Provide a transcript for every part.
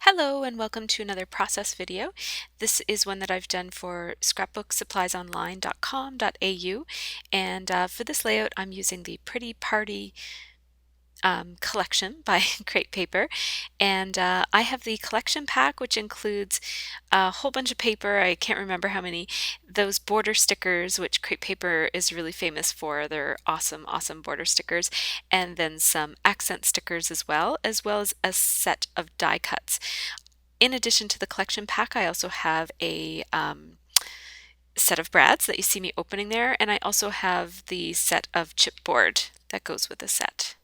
Hello and welcome to another process video. This is one that I've done for scrapbooksuppliesonline.com.au, and for this layout I'm using the Pretty Party collection by Crate Paper, and I have the collection pack, which includes a whole bunch of paper. I can't remember how many. Those border stickers, which Crate Paper is really famous for. They're awesome border stickers, and then some accent stickers as well as a set of die cuts. In addition to the collection pack, I also have a set of brads that you see me opening there, and I also have the set of chipboard that goes with the set.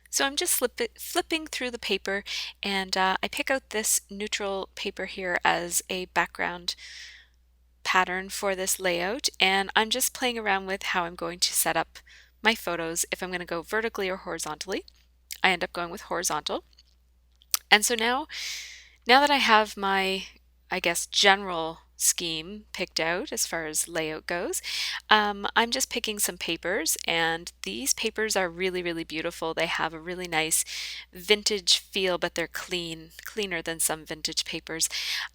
So I'm just flipping through the paper, and I pick out this neutral paper here as a background pattern for this layout, and I'm just playing around with how I'm going to set up my photos if I'm going to go vertically or horizontally. I end up going with horizontal. And so now that I have my, I guess, general scheme picked out as far as layout goes, I'm just picking some papers, and these papers are really beautiful. They have a really nice vintage feel, but they're cleaner than some vintage papers.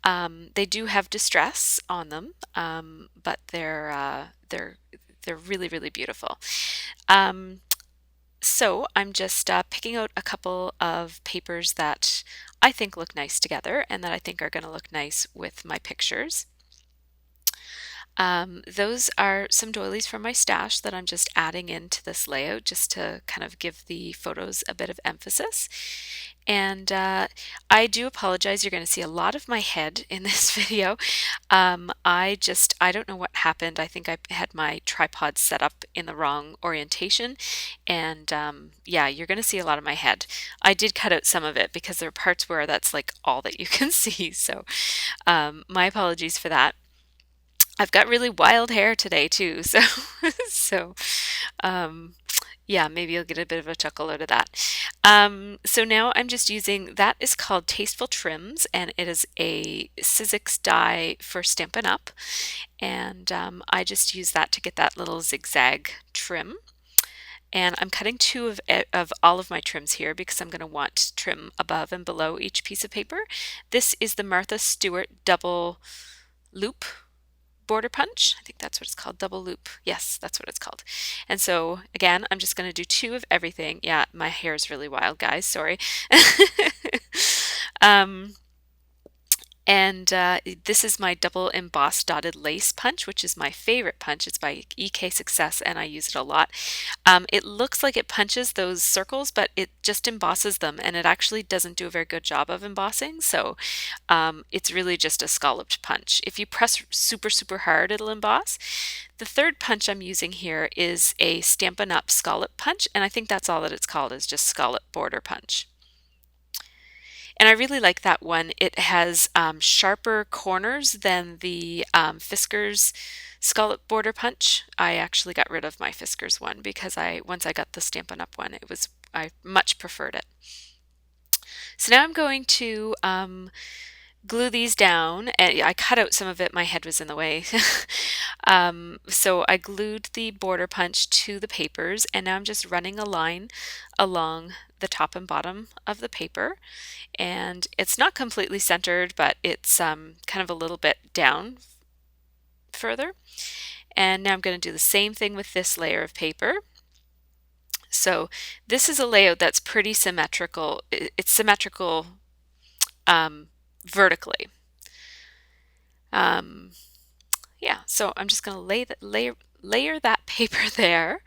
They do have distress on them, but they're really beautiful. So I'm just picking out a couple of papers that I think look nice together and that I think are going to look nice with my pictures. Those are some doilies from my stash that I'm just adding into this layout just to kind of give the photos a bit of emphasis. And I do apologize, you're going to see a lot of my head in this video. I don't know what happened. I think I had my tripod set up in the wrong orientation, and yeah, you're going to see a lot of my head. I did cut out some of it because there are parts where that's like all that you can see, so my apologies for that. I've got really wild hair today too, so so um, yeah, maybe you'll get a bit of a chuckle out of that. So now I'm just using, that is called Tasteful Trims, and it is a Sizzix die for Stampin' Up, and I just use that to get that little zigzag trim. And I'm cutting two of all of my trims here because I'm going to want trim above and below each piece of paper. This is the Martha Stewart double loop border punch. I think that's what it's called, double loop. Yes, that's what it's called. And so again, I'm just going to do two of everything. Yeah, my hair is really wild, guys. Sorry. um, and this is my double embossed dotted lace punch, which is my favorite punch. It's by EK Success, and I use it a lot. It looks like it punches those circles, but it just embosses them, and it actually doesn't do a very good job of embossing. So it's really just a scalloped punch. If you press super hard, it'll emboss. The third punch I'm using here is a Stampin' Up! Scallop punch, and I think that's all that it's called, is just scallop border punch. And I really like that one. It has sharper corners than the Fiskars Scallop Border Punch. I actually got rid of my Fiskars one because once I got the Stampin' Up! One, I much preferred it. So now I'm going to glue these down, and I cut out some of it. My head was in the way. So I glued the border punch to the papers, and now I'm just running a line along the top and bottom of the paper, and it's not completely centered, but it's kind of a little bit down further. And now I'm going to do the same thing with this layer of paper. So this is a layout that's pretty symmetrical. It's symmetrical vertically. Yeah, so I'm just going to layer that paper there.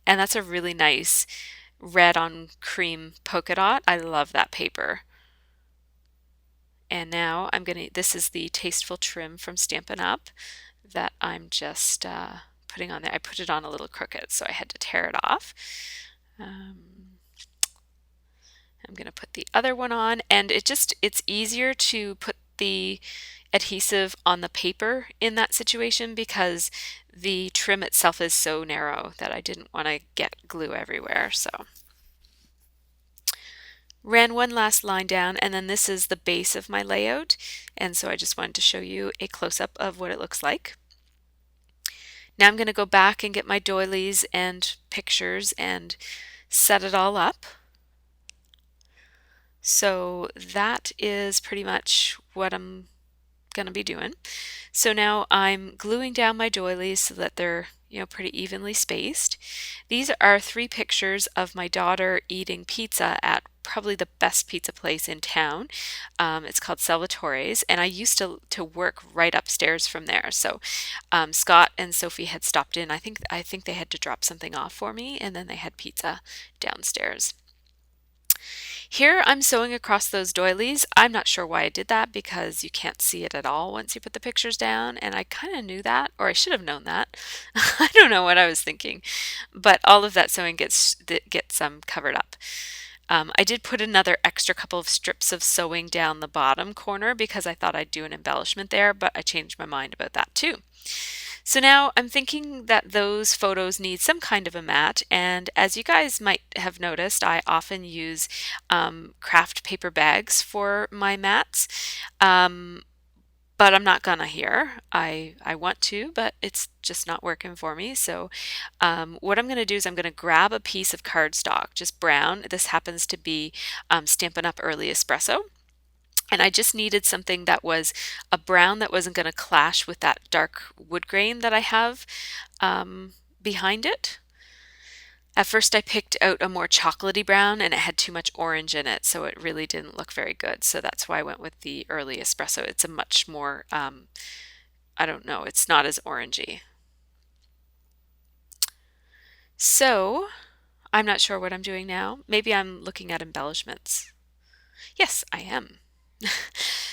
And that's a really nice red on cream polka dot. I love that paper. And now this is the Tasteful Trim from Stampin' Up! That I'm just putting on there. I put it on a little crooked, so I had to tear it off. I'm going to put the other one on, and it's easier to put the adhesive on the paper in that situation because the trim itself is so narrow that I didn't want to get glue everywhere. So ran one last line down, and then this is the base of my layout, and so I just wanted to show you a close-up of what it looks like. Now I'm going to go back and get my doilies and pictures and set it all up. So that is pretty much what I'm going to be doing. So now I'm gluing down my doilies so that they're, pretty evenly spaced. These are 3 pictures of my daughter eating pizza at probably the best pizza place in town. It's called Salvatores, and I used to work right upstairs from there. So Scott and Sophie had stopped in. I think they had to drop something off for me, and then they had pizza downstairs. Here I'm sewing across those doilies. I'm not sure why I did that because you can't see it at all once you put the pictures down, and I kind of knew that, or I should have known that. I don't know what I was thinking, but all of that sewing gets covered up. I did put another extra couple of strips of sewing down the bottom corner because I thought I'd do an embellishment there, but I changed my mind about that too. So now I'm thinking that those photos need some kind of a mat, and as you guys might have noticed, I often use craft paper bags for my mats. Um, but I'm not gonna here. I want to, but it's just not working for me. So what I'm gonna do is I'm gonna grab a piece of cardstock, just brown. This happens to be Stampin' Up! Early Espresso. And I just needed something that was a brown that wasn't going to clash with that dark wood grain that I have behind it. At first I picked out a more chocolatey brown and it had too much orange in it, so it really didn't look very good. So that's why I went with the Early Espresso. It's a much more, I don't know, it's not as orangey. So I'm not sure what I'm doing now. Maybe I'm looking at embellishments. Yes, I am.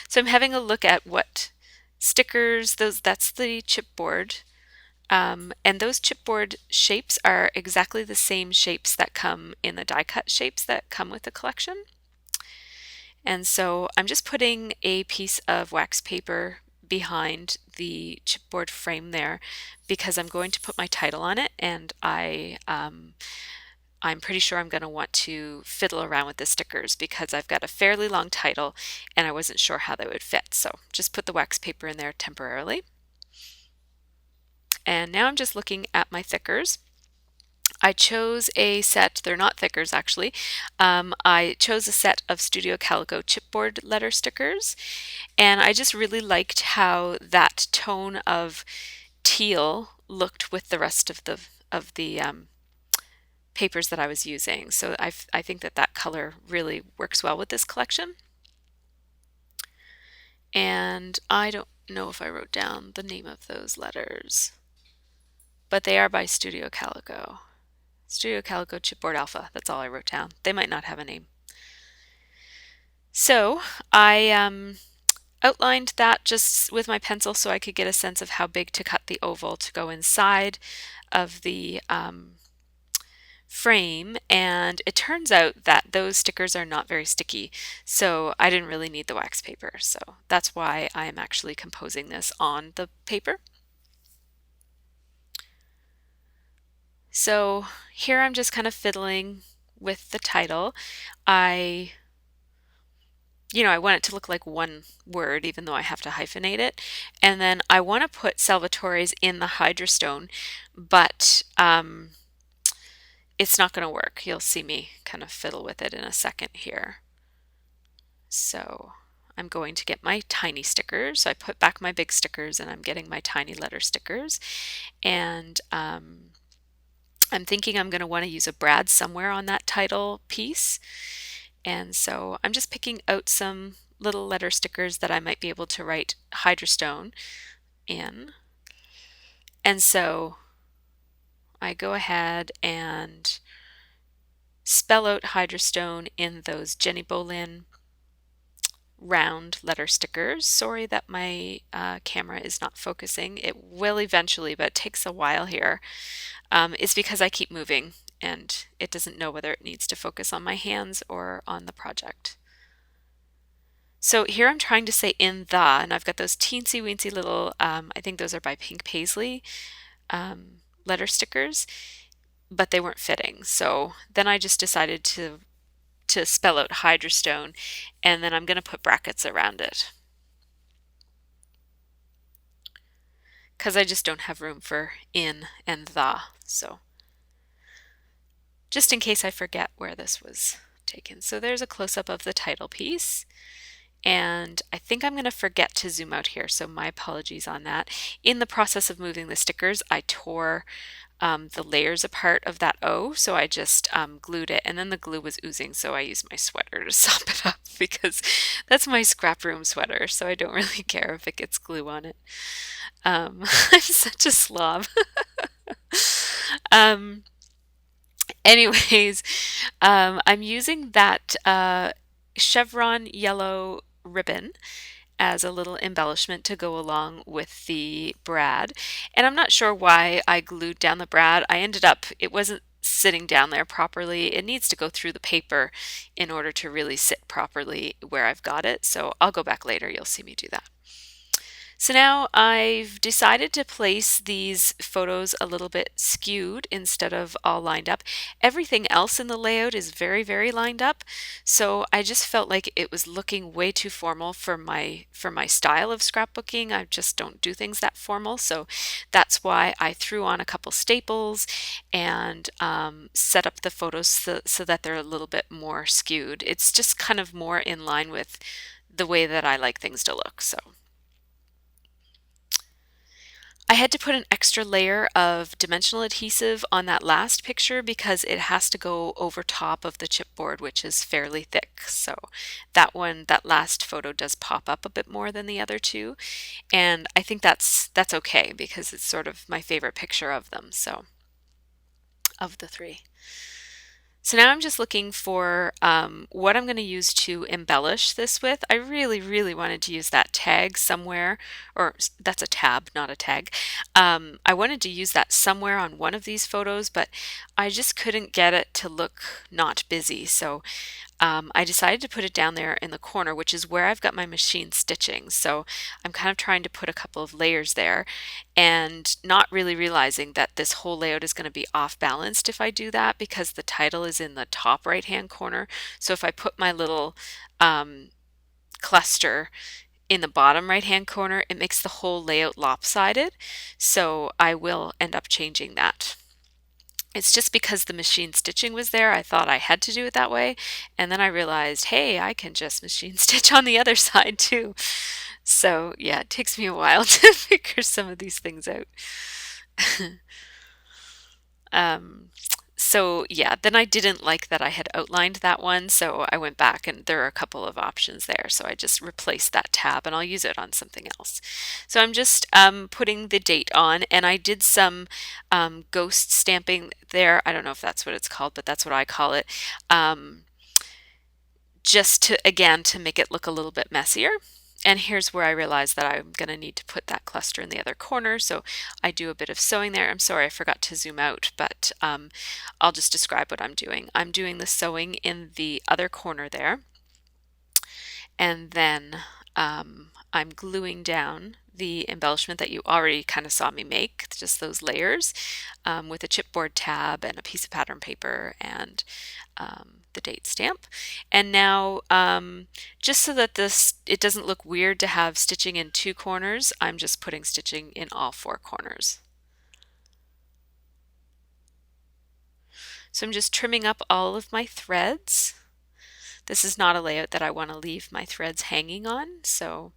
So I'm having a look at what stickers, that's the chipboard. And those chipboard shapes are exactly the same shapes that come in the die cut shapes that come with the collection. And so I'm just putting a piece of wax paper behind the chipboard frame there because I'm going to put my title on it, and I'm pretty sure I'm going to want to fiddle around with the stickers because I've got a fairly long title and I wasn't sure how they would fit. So just put the wax paper in there temporarily. And now I'm just looking at my thickers. I chose a set, they're not thickers actually. I chose a set of Studio Calico chipboard letter stickers, and I just really liked how that tone of teal looked with the rest of the papers that I was using. So I think that color really works well with this collection. And I don't know if I wrote down the name of those letters, but they are by Studio Calico. Studio Calico Chipboard Alpha, that's all I wrote down. They might not have a name. So I outlined that just with my pencil so I could get a sense of how big to cut the oval to go inside of the frame, and it turns out that those stickers are not very sticky, so I didn't really need the wax paper. So that's why I'm actually composing this on the paper. So here I'm just kind of fiddling with the title. I want it to look like one word, even though I have to hyphenate it. And then I want to put Salvatores in the Hydrostone, but it's not going to work. You'll see me kind of fiddle with it in a second here. So I'm going to get my tiny stickers. So I put back my big stickers and I'm getting my tiny letter stickers. And I'm thinking I'm going to want to use a brad somewhere on that title piece. And so I'm just picking out some little letter stickers that I might be able to write Hydrostone in. And so I go ahead and spell out Hydrostone in those Jenny Bolin round letter stickers. Sorry that my camera is not focusing. It will eventually, but it takes a while here. It's because I keep moving and it doesn't know whether it needs to focus on my hands or on the project. So here I'm trying to say in the, and I've got those teensy weensy little, I think those are by Pink Paisley letter stickers, but they weren't fitting. So then I just decided to spell out Hydrostone, and then I'm going to put brackets around it because I just don't have room for in and the. So just in case I forget where this was taken. So there's a close-up of the title piece. And I think I'm going to forget to zoom out here, so my apologies on that. In the process of moving the stickers, I tore the layers apart of that O, so I just glued it, and then the glue was oozing, so I used my sweater to sop it up because that's my scrap room sweater, so I don't really care if it gets glue on it. I'm such a slob. um, Anyways, I'm using that chevron yellow ribbon as a little embellishment to go along with the brad. And I'm not sure why I glued down the brad. It wasn't sitting down there properly. It needs to go through the paper in order to really sit properly where I've got it. So I'll go back later. You'll see me do that. So now I've decided to place these photos a little bit skewed instead of all lined up. Everything else in the layout is very, very lined up. So I just felt like it was looking way too formal for my style of scrapbooking. I just don't do things that formal. So that's why I threw on a couple staples and set up the photos so that they're a little bit more skewed. It's just kind of more in line with the way that I like things to look. So I had to put an extra layer of dimensional adhesive on that last picture because it has to go over top of the chipboard, which is fairly thick. So that last photo does pop up a bit more than the other two. And I think that's okay because it's sort of my favorite picture of them, so of the three. So now I'm just looking for what I'm going to use to embellish this with. I really, really wanted to use that tag somewhere, or that's a tab, not a tag. I wanted to use that somewhere on one of these photos, but I just couldn't get it to look not busy. So I decided to put it down there in the corner, which is where I've got my machine stitching. So I'm kind of trying to put a couple of layers there and not really realizing that this whole layout is going to be off balanced if I do that because the title is in the top right hand corner. So if I put my little cluster in the bottom right hand corner, it makes the whole layout lopsided. So I will end up changing that. It's just because the machine stitching was there, I thought I had to do it that way. And then I realized, hey, I can just machine stitch on the other side too. So yeah, it takes me a while to figure some of these things out. um, so yeah, then I didn't like that I had outlined that one, so I went back and there are a couple of options there. So I just replaced that tab and I'll use it on something else. So I'm just putting the date on, and I did some ghost stamping there. I don't know if that's what it's called, but that's what I call it. Just to, again, to make it look a little bit messier. And here's where I realized that I'm going to need to put that cluster in the other corner. So I do a bit of sewing there. I'm sorry, I forgot to zoom out, but I'll just describe what I'm doing. I'm doing the sewing in the other corner there. And then I'm gluing down the embellishment that you already kind of saw me make, just those layers, with a chipboard tab and a piece of pattern paper and the date stamp. And now just so that it doesn't look weird to have stitching in two corners, I'm just putting stitching in all four corners. So I'm just trimming up all of my threads. This is not a layout that I want to leave my threads hanging on, so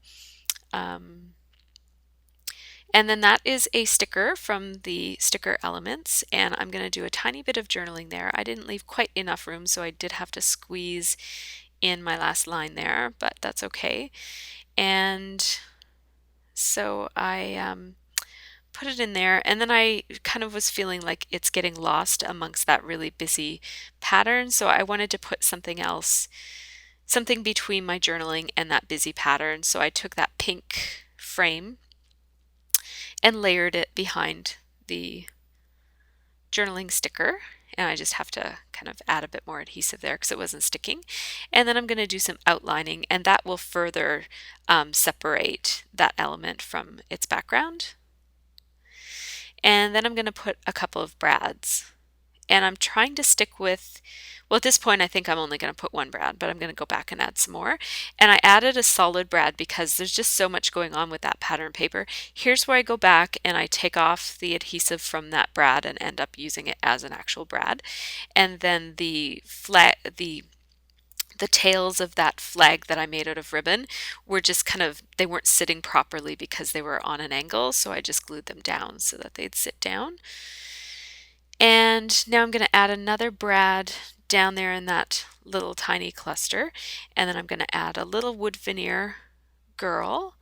and then that is a sticker from the sticker elements, and I'm going to do a tiny bit of journaling there. I didn't leave quite enough room, so I did have to squeeze in my last line there, but that's okay. And so I put it in there, and then I kind of was feeling like it's getting lost amongst that really busy pattern, so I wanted to put something else, something between my journaling and that busy pattern. So I took that pink frame and layered it behind the journaling sticker, and I just have to kind of add a bit more adhesive there because it wasn't sticking. And then I'm going to do some outlining, and that will further separate that element from its background. And then I'm going to put a couple of brads, and I'm trying to stick with, well, at this point I think I'm only going to put one brad, but I'm going to go back and add some more. And I added a solid brad because there's just so much going on with that pattern paper. Here's where I go back and I take off the adhesive from that brad and end up using it as an actual brad. And then the the tails of that flag that I made out of ribbon were just kind of, they weren't sitting properly because they were on an angle, so I just glued them down so that they'd sit down. And now I'm going to add another brad down there in that little tiny cluster, and then I'm going to add a little wood veneer girl,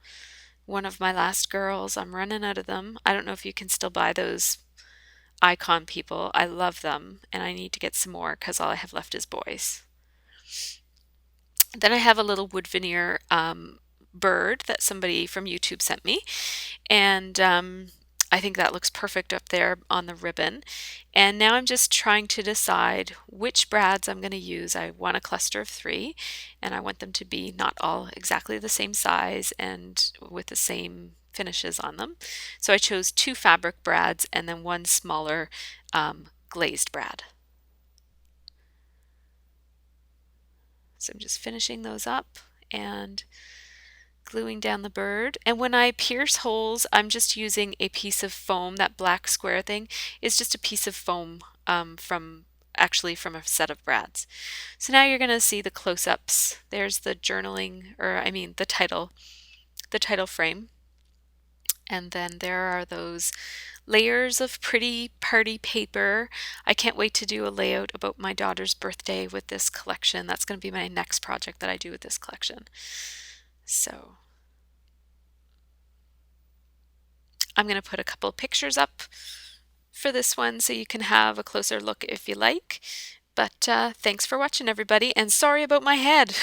one of my last girls. I'm running out of them. I don't know if you can still buy those icon people. I love them, and I need to get some more because all I have left is boys. Then I have a little wood veneer bird that somebody from YouTube sent me, and I think that looks perfect up there on the ribbon. And now I'm just trying to decide which brads I'm going to use. I want a cluster of 3, and I want them to be not all exactly the same size and with the same finishes on them. So I chose 2 fabric brads and then 1 smaller glazed brad. So I'm just finishing those up and gluing down the bird. And when I pierce holes, I'm just using a piece of foam. That black square thing is just a piece of foam from a set of brads. So now you're going to see the close-ups. There's the journaling, or I mean the title frame. And then there are those layers of pretty party paper. I can't wait to do a layout about my daughter's birthday with this collection. That's going to be my next project that I do with this collection. So I'm going to put a couple of pictures up for this one so you can have a closer look if you like. But thanks for watching, everybody, and sorry about my head.